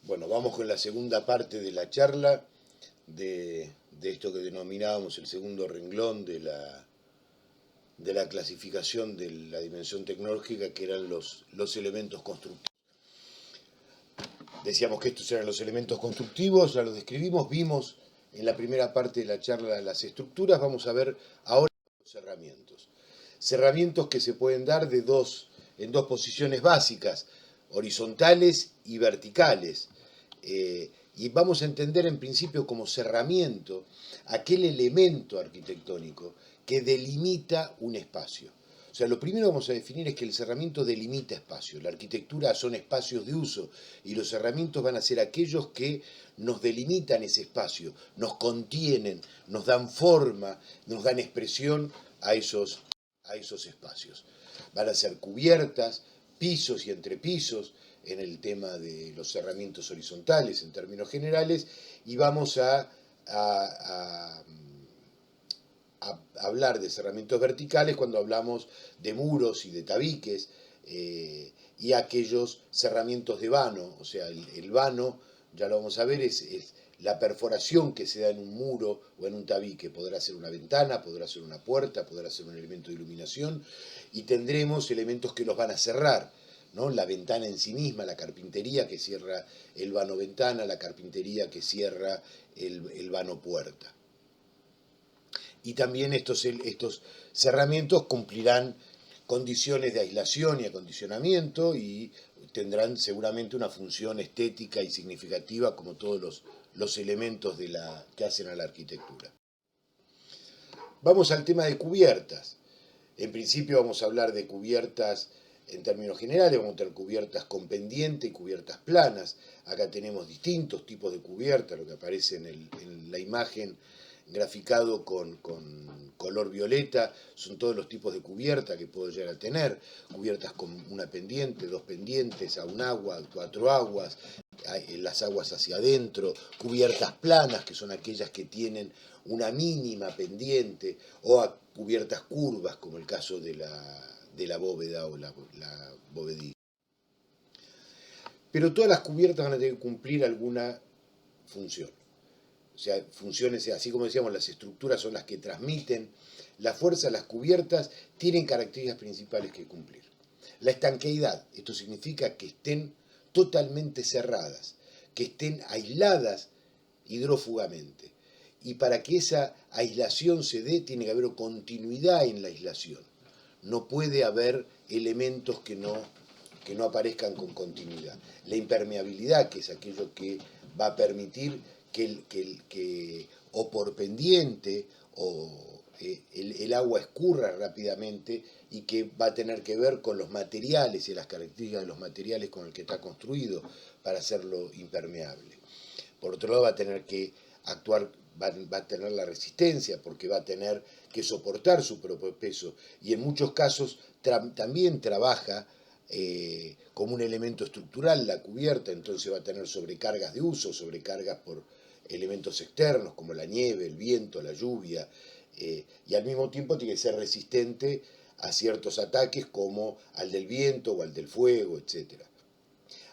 Bueno, vamos con la segunda parte de la charla de esto que denominábamos el segundo renglón de la clasificación de la dimensión tecnológica, que eran los elementos constructivos. Decíamos que estos eran los elementos constructivos, ya los describimos, vimos en la primera parte de la charla las estructuras, vamos a ver ahora los cerramientos. Cerramientos que se pueden dar en dos posiciones básicas, horizontales y verticales. Y vamos a entender en principio como cerramiento aquel elemento arquitectónico que delimita un espacio. O sea, lo primero que vamos a definir es que el cerramiento delimita espacio. La arquitectura son espacios de uso y los cerramientos van a ser aquellos que nos delimitan ese espacio, nos contienen, nos dan forma, nos dan expresión a esos espacios. Van a ser cubiertas, pisos y entrepisos en el tema de los cerramientos horizontales en términos generales, y vamos a hablar de cerramientos verticales cuando hablamos de muros y de tabiques, y aquellos cerramientos de vano. O sea, el vano, ya lo vamos a ver, es la perforación que se da en un muro o en un tabique. Podrá ser una ventana, podrá ser una puerta, podrá ser un elemento de iluminación, y tendremos elementos que los van a cerrar, ¿no? La ventana en sí misma, la carpintería que cierra el vano ventana, la carpintería que cierra el vano puerta. Y también estos cerramientos cumplirán condiciones de aislación y acondicionamiento y tendrán seguramente una función estética y significativa como todos los elementos que hacen a la arquitectura. Vamos al tema de cubiertas. En principio vamos a hablar de cubiertas en términos generales, vamos a tener cubiertas con pendiente y cubiertas planas. Acá tenemos distintos tipos de cubiertas, lo que aparece en la imagen graficado con color violeta, son todos los tipos de cubierta que puedo llegar a tener, cubiertas con una pendiente, dos pendientes, a un agua, cuatro aguas, las aguas hacia adentro, cubiertas planas, que son aquellas que tienen una mínima pendiente, o a cubiertas curvas, como el caso de la bóveda o la bovedilla. Pero todas las cubiertas van a tener que cumplir alguna función. O sea, funciones, así como decíamos, las estructuras son las que transmiten la fuerza, las cubiertas tienen características principales que cumplir. La estanqueidad, esto significa que estén totalmente cerradas, que estén aisladas hidrófugamente. Y para que esa aislación se dé, tiene que haber continuidad en la aislación. No puede haber elementos que no aparezcan con continuidad. La impermeabilidad, que es aquello que va a permitir que o por pendiente o el agua escurra rápidamente, y que va a tener que ver con los materiales y las características de los materiales con el que está construido para hacerlo impermeable. Por otro lado, va a tener que actuar, va a tener la resistencia, porque va a tener que soportar su propio peso, y en muchos casos también trabaja como un elemento estructural la cubierta, entonces va a tener sobrecargas de uso, sobrecargas por elementos externos como la nieve, el viento, la lluvia, y al mismo tiempo tiene que ser resistente a ciertos ataques como al del viento o al del fuego, etc.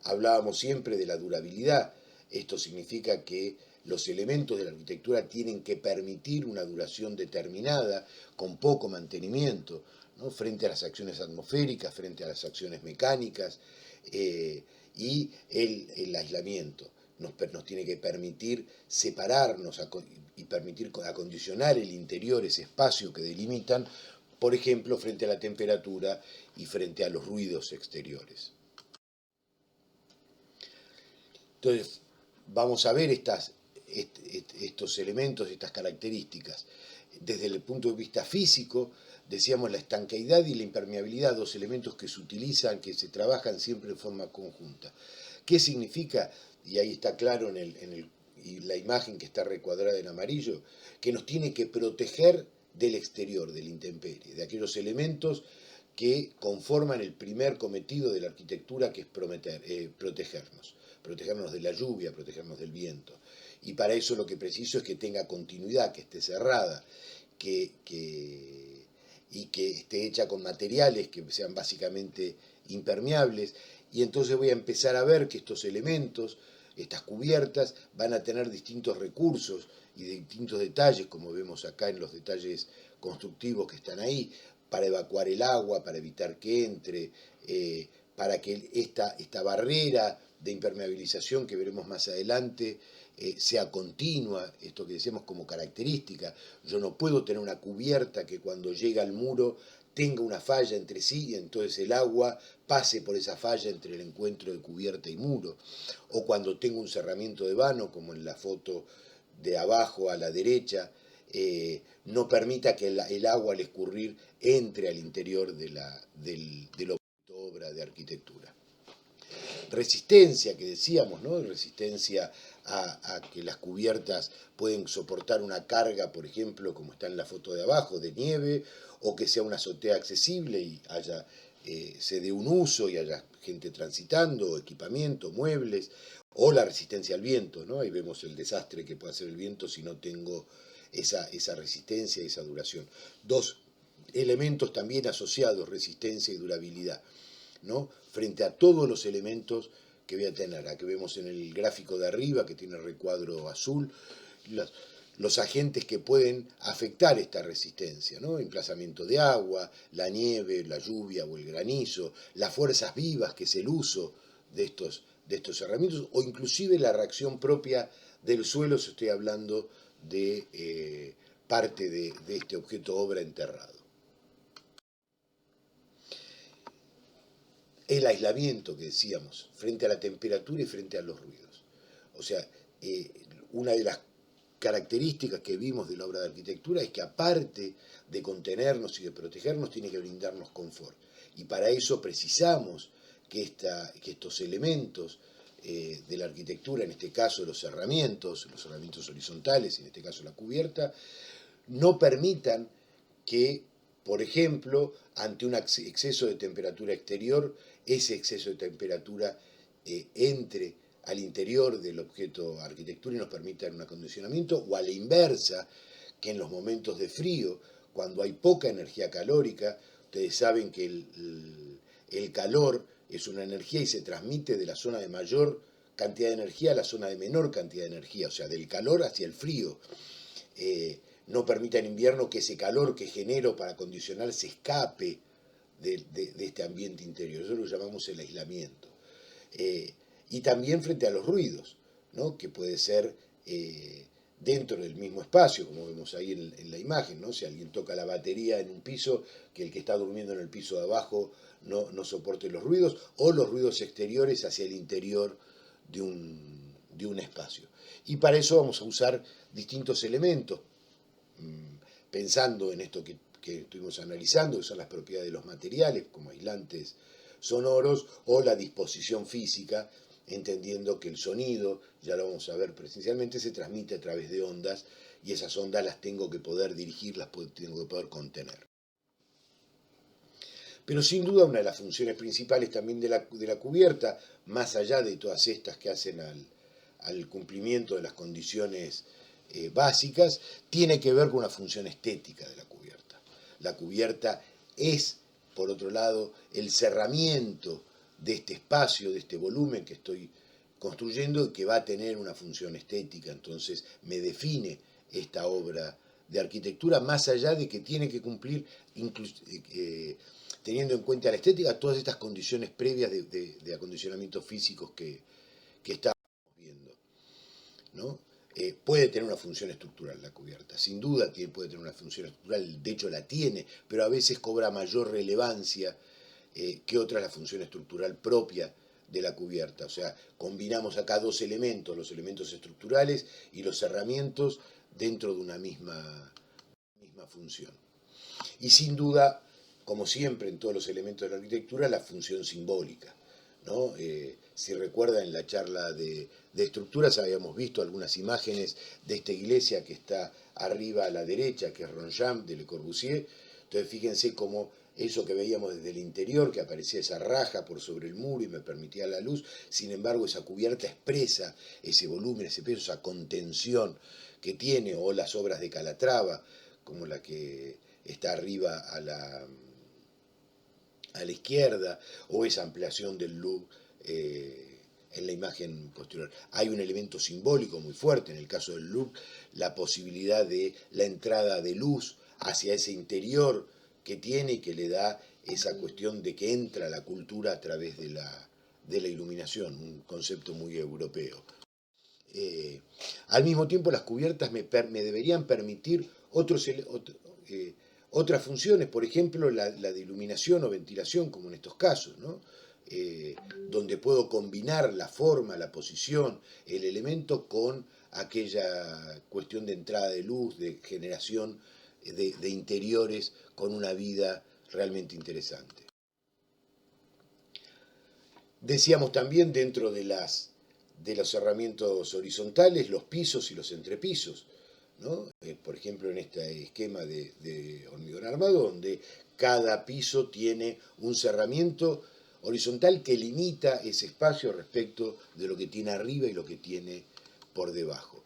Hablábamos siempre de la durabilidad. Esto significa que los elementos de la arquitectura tienen que permitir una duración determinada, con poco mantenimiento, ¿no? Frente a las acciones atmosféricas, frente a las acciones mecánicas, y el aislamiento. Nos tiene que permitir separarnos y permitir acondicionar el interior, ese espacio que delimitan, por ejemplo, frente a la temperatura y frente a los ruidos exteriores. Entonces, vamos a ver estos elementos, estas características. Desde el punto de vista físico, decíamos la estanqueidad y la impermeabilidad, dos elementos que se utilizan, que se trabajan siempre en forma conjunta. ¿Qué significa? Y ahí está claro y la imagen que está recuadrada en amarillo, que nos tiene que proteger del exterior, del intemperie, de aquellos elementos que conforman el primer cometido de la arquitectura, que es protegernos de la lluvia, protegernos del viento. Y para eso lo que preciso es que tenga continuidad, que esté cerrada, y que esté hecha con materiales que sean básicamente impermeables. Y entonces voy a empezar a ver que estos elementos Estas cubiertas van a tener distintos recursos y distintos detalles, como vemos acá en los detalles constructivos que están ahí, para evacuar el agua, para evitar que entre, para que esta barrera de impermeabilización que veremos más adelante sea continua, esto que decíamos como característica. Yo no puedo tener una cubierta que cuando llega al muro tenga una falla entre sí y entonces el agua pase por esa falla entre el encuentro de cubierta y muro. O cuando tengo un cerramiento de vano, como en la foto de abajo a la derecha, no permita que el agua al escurrir entre al interior del objeto obra de arquitectura. Resistencia que decíamos, ¿no? Resistencia a que las cubiertas pueden soportar una carga, por ejemplo, como está en la foto de abajo, de nieve, o que sea una azotea accesible y se dé un uso y haya gente transitando, equipamiento, muebles, o la resistencia al viento, ¿no? Ahí vemos el desastre que puede hacer el viento si no tengo esa resistencia y esa duración. Dos elementos también asociados, resistencia y durabilidad, ¿no? Frente a todos los elementos que voy a tener. Aquí vemos en el gráfico de arriba, que tiene el recuadro azul, los agentes que pueden afectar esta resistencia, ¿no? Emplazamiento de agua, la nieve, la lluvia o el granizo, las fuerzas vivas, que es el uso de estos herramientas, o inclusive la reacción propia del suelo, si estoy hablando de parte de este objeto obra enterrado. El aislamiento que decíamos, frente a la temperatura y frente a los ruidos. O sea, una de las características que vimos de la obra de arquitectura es que aparte de contenernos y de protegernos, tiene que brindarnos confort. Y para eso precisamos que estos elementos de la arquitectura, en este caso los cerramientos horizontales, en este caso la cubierta, no permitan que, por ejemplo, ante un exceso de temperatura exterior, ese exceso de temperatura entre al interior del objeto arquitectura y nos permita un acondicionamiento, o a la inversa, que en los momentos de frío, cuando hay poca energía calórica, ustedes saben que el calor es una energía y se transmite de la zona de mayor cantidad de energía a la zona de menor cantidad de energía, o sea, del calor hacia el frío. No permita en invierno que ese calor que genero para acondicionar se escape de este ambiente interior. Eso lo llamamos el aislamiento. Y también frente a los ruidos, ¿no? Que puede ser dentro del mismo espacio, como vemos ahí en la imagen, ¿no? Si alguien toca la batería en un piso, que el que está durmiendo en el piso de abajo no soporte los ruidos, o los ruidos exteriores hacia el interior de un espacio. Y para eso vamos a usar distintos elementos, pensando en esto que estuvimos analizando, que son las propiedades de los materiales como aislantes sonoros, o la disposición física, entendiendo que el sonido, ya lo vamos a ver presencialmente, se transmite a través de ondas, y esas ondas las tengo que poder dirigir, las tengo que poder contener. Pero sin duda una de las funciones principales también de la cubierta, más allá de todas estas que hacen al cumplimiento de las condiciones básicas, tiene que ver con una función estética de la cubierta. La cubierta es, por otro lado, el cerramiento de este espacio, de este volumen que estoy construyendo, y que va a tener una función estética, entonces me define esta obra de arquitectura, más allá de que tiene que cumplir, teniendo en cuenta la estética, todas estas condiciones previas de acondicionamientos físicos que estábamos viendo, ¿no? Puede tener una función estructural la cubierta, sin duda puede tener una función estructural, de hecho la tiene, pero a veces cobra mayor relevancia que otra la función estructural propia de la cubierta. O sea, combinamos acá dos elementos, los elementos estructurales y los cerramientos dentro de una misma función. Y sin duda, como siempre en todos los elementos de la arquitectura, la función simbólica, ¿no? Si recuerdan, en la charla de estructuras habíamos visto algunas imágenes de esta iglesia que está arriba a la derecha, que es Ronjam de Le Corbusier. Entonces fíjense cómo eso que veíamos desde el interior, que aparecía esa raja por sobre el muro y me permitía la luz, sin embargo esa cubierta expresa ese volumen, ese peso, esa contención que tiene, o las obras de Calatrava, como la que está arriba a la izquierda, o esa ampliación del Louvre en la imagen posterior. Hay un elemento simbólico muy fuerte, en el caso del Louvre, la posibilidad de la entrada de luz hacia ese interior que tiene y que le da esa cuestión de que entra la cultura a través de la iluminación, un concepto muy europeo. Al mismo tiempo, las cubiertas me deberían permitir otras funciones, por ejemplo, la de iluminación o ventilación, como en estos casos, ¿no? Donde puedo combinar la forma, la posición, el elemento con aquella cuestión de entrada de luz, de generación de interiores con una vida realmente interesante. Decíamos también dentro de los cerramientos horizontales, los pisos y los entrepisos, ¿no? Por ejemplo, en este esquema de hormigón armado, donde cada piso tiene un cerramiento horizontal que limita ese espacio respecto de lo que tiene arriba y lo que tiene por debajo.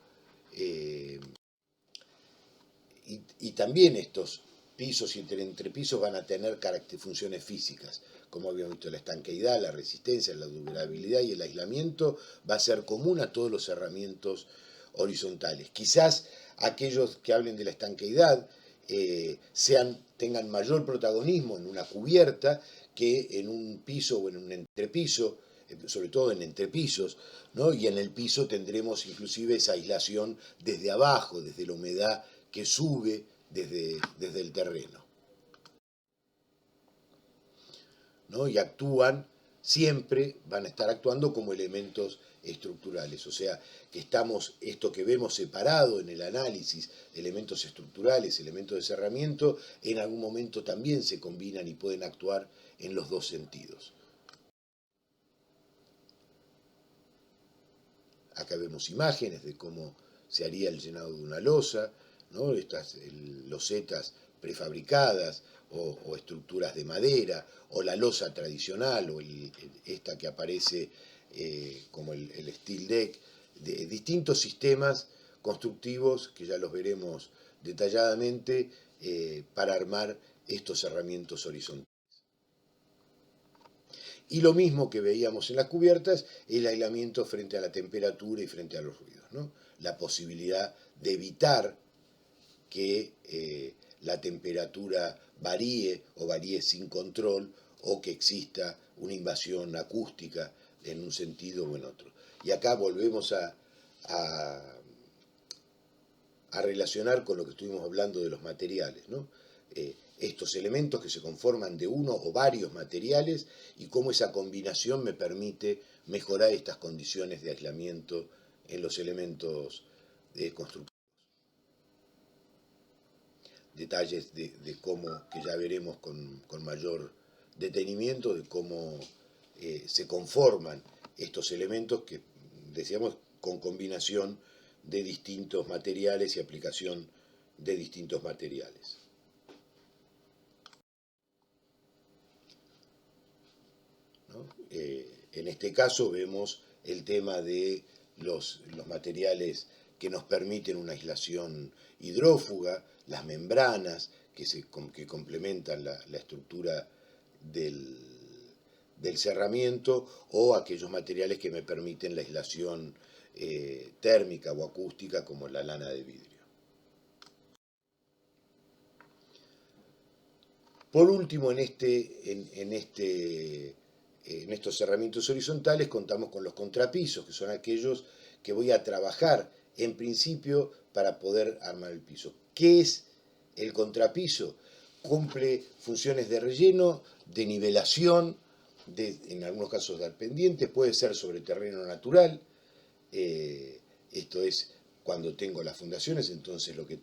Y también estos pisos y entrepisos van a tener funciones físicas, como habíamos visto, la estanqueidad, la resistencia, la durabilidad y el aislamiento va a ser común a todos los cerramientos horizontales. Quizás aquellos que hablen de la estanqueidad tengan mayor protagonismo en una cubierta que en un piso o en un entrepiso, sobre todo en entrepisos, ¿no? Y en el piso tendremos inclusive esa aislación desde abajo, desde la humedad que sube desde el terreno, ¿no? Y siempre van a estar actuando como elementos estructurales, o sea, que esto que vemos separado en el análisis, elementos estructurales, elementos de cerramiento, en algún momento también se combinan y pueden actuar en los dos sentidos. Acá vemos imágenes de cómo se haría el llenado de una losa, ¿no? Estas losetas prefabricadas o estructuras de madera, o la losa tradicional, o esta que aparece como el steel deck, de distintos sistemas constructivos que ya los veremos detalladamente para armar estos cerramientos horizontales. Y lo mismo que veíamos en las cubiertas, el aislamiento frente a la temperatura y frente a los ruidos, ¿no? La posibilidad de evitar que la temperatura varíe o varíe sin control o que exista una invasión acústica en un sentido o en otro. Y acá volvemos a relacionar con lo que estuvimos hablando de los materiales, ¿no? Estos elementos que se conforman de uno o varios materiales y cómo esa combinación me permite mejorar estas condiciones de aislamiento en los elementos constructivos. Detalles de cómo, que ya veremos con mayor detenimiento, de cómo se conforman estos elementos que, decíamos, con combinación de distintos materiales y aplicación de distintos materiales. ¿No? En este caso vemos el tema de los materiales que nos permiten una aislación hidrófuga, las membranas que complementan la estructura del cerramiento, o aquellos materiales que me permiten la aislación térmica o acústica, como la lana de vidrio. Por último, en estos cerramientos horizontales contamos con los contrapisos, que son aquellos que voy a trabajar en principio para poder armar el piso. ¿Qué es el contrapiso? Cumple funciones de relleno, de nivelación, en algunos casos dar pendientes, puede ser sobre terreno natural. Esto es cuando tengo las fundaciones, entonces lo que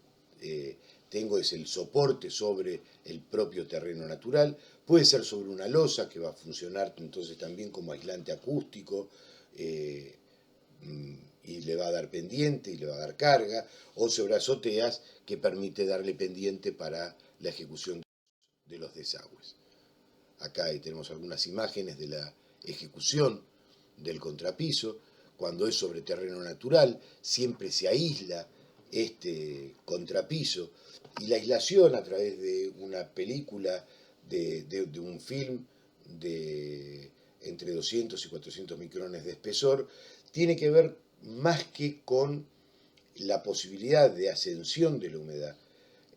tengo es el soporte sobre el propio terreno natural. Puede ser sobre una losa que va a funcionar entonces también como aislante acústico y le va a dar pendiente y le va a dar carga, o sobre azoteas que permite darle pendiente para la ejecución de los desagües. Acá tenemos algunas imágenes de la ejecución del contrapiso. Cuando es sobre terreno natural, siempre se aísla este contrapiso, y la aislación a través de una película, de un film de entre 200 y 400 micrones de espesor, tiene que ver más que con la posibilidad de ascensión de la humedad,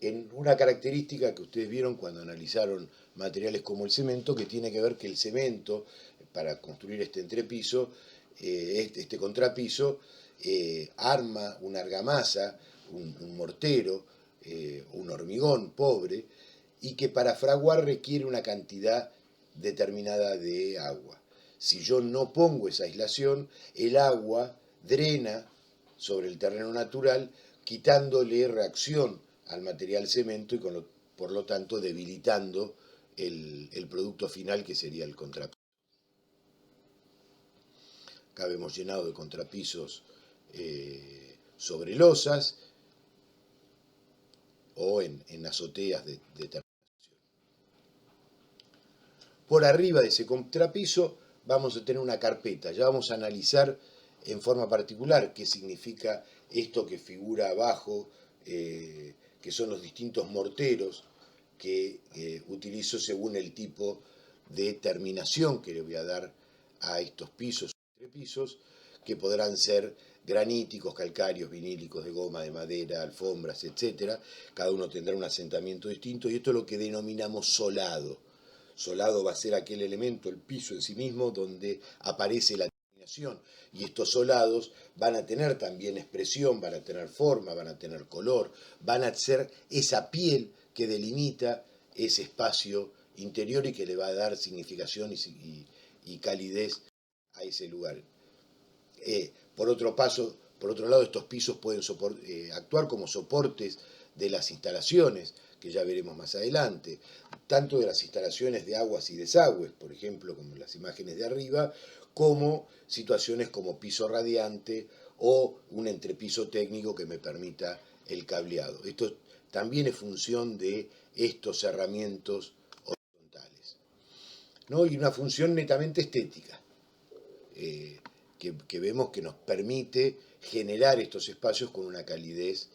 en una característica que ustedes vieron cuando analizaron materiales como el cemento, que tiene que ver que el cemento, para construir este entrepiso, este contrapiso, arma una argamasa, un mortero, un hormigón pobre, y que para fraguar requiere una cantidad determinada de agua. Si yo no pongo esa aislación, el agua drena sobre el terreno natural, quitándole reacción al material cemento y por lo tanto debilitando el producto final, que sería el contrapiso. Acá vemos llenado de contrapisos sobre losas o en azoteas de terminación. Por arriba de ese contrapiso vamos a tener una carpeta. Ya vamos a analizar en forma particular qué significa esto que figura abajo, que son los distintos morteros que utilizo según el tipo de terminación que le voy a dar a estos pisos, entrepisos, que podrán ser graníticos, calcáreos, vinílicos, de goma, de madera, alfombras, etc. Cada uno tendrá un asentamiento distinto y esto es lo que denominamos solado. Solado va a ser aquel elemento, el piso en sí mismo, donde aparece la terminación. Y estos solados van a tener también expresión, van a tener forma, van a tener color, van a ser esa piel que delimita ese espacio interior y que le va a dar significación y calidez a ese lugar. Por otro lado, estos pisos pueden actuar como soportes de las instalaciones, que ya veremos más adelante, tanto de las instalaciones de aguas y desagües, por ejemplo, como las imágenes de arriba, como situaciones como piso radiante o un entrepiso técnico que me permita el cableado. Esto también es función de estos cerramientos horizontales, ¿no? Y una función netamente estética. Que vemos que nos permite generar estos espacios con una calidez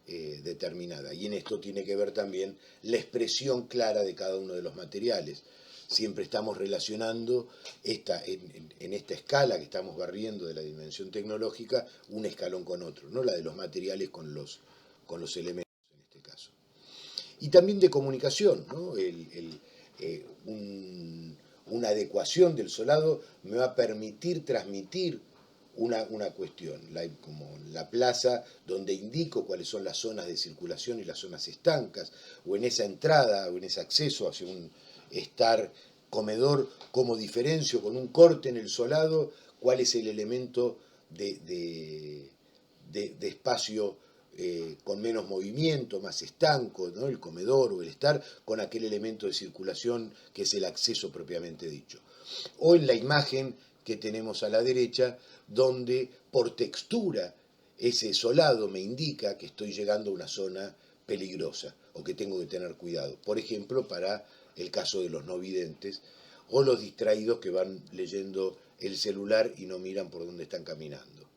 determinada. Y en esto tiene que ver también la expresión clara de cada uno de los materiales. Siempre estamos relacionando en esta escala que estamos barriendo de la dimensión tecnológica, un escalón con otro, no la de los materiales con los elementos en este caso. Y también de comunicación, ¿no? Una adecuación del solado me va a permitir transmitir una cuestión, como la plaza donde indico cuáles son las zonas de circulación y las zonas estancas, o en esa entrada o en ese acceso hacia un estar comedor, como diferencio con un corte en el solado, cuál es el elemento de espacio con menos movimiento, más estanco, ¿no? El comedor o el estar, con aquel elemento de circulación que es el acceso propiamente dicho. O en la imagen que tenemos a la derecha, donde por textura ese solado me indica que estoy llegando a una zona peligrosa o que tengo que tener cuidado. Por ejemplo, para el caso de los no videntes o los distraídos que van leyendo el celular y no miran por dónde están caminando.